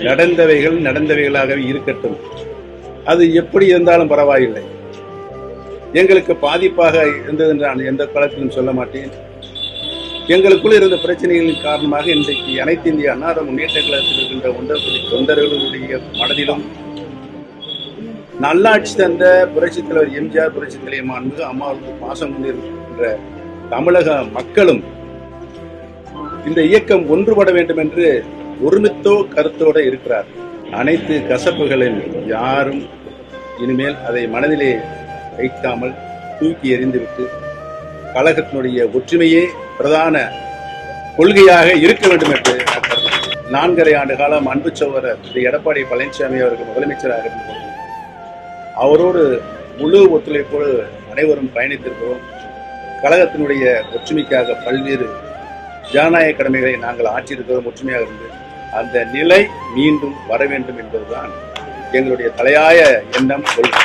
நடந்தவைகளாகவே இருக்கட்டும். அது எப்படி இருந்தாலும் பரவாயில்லை. எங்களுக்கு பாதிப்பாக இருந்தது என்று நான் எந்த காலத்திலும் சொல்ல மாட்டேன். எங்களுக்குள் இருந்த பிரச்சனைகளின் காரணமாக இன்றைக்கு அனைத்து இந்திய அண்ணா முன்னேற்ற கழகத்தில் இருக்கின்ற தொண்டர்களுடைய மனதிலும் நல்லாட்சி தந்த புரட்சித் தலைவர் எம்ஜிஆர், புரட்சித் தலைவர் மாண்புமிகு அம்மாவுக்கு பாசம் கொண்டிருக்கின்ற தமிழக மக்களும் இந்த இயக்கம் ஒன்றுபட வேண்டும் என்று ஒருமித்தோ கருத்தோடு இருக்கிறார். அனைத்து கசப்புகளில் யாரும் இனிமேல் அதை மனதிலே வைக்காமல் தூக்கி எறிந்துவிட்டு கழகத்தினுடைய ஒற்றுமையே பிரதான கொள்கையாக இருக்க வேண்டும் என்று 4.5 ஆண்டு காலம் அன்பு சகோதரர் திரு எடப்பாடி பழனிசாமி அவர்கள் முதலமைச்சராக இருந்தபோது அவரோடு முழு ஒத்துழைப்போடு அனைவரும் பயணித்திருக்கிறோம். கழகத்தினுடைய ஒற்றுமைக்காக பல்வேறு ஜனநாயக கடமைகளை நாங்கள் ஆற்றியிருக்கிறோம். ஒற்றுமையாக இருந்து அந்த நிலை மீண்டும் வர வேண்டும் என்பதுதான் எங்களுடைய தலையாய எண்ணம், கொள்கை.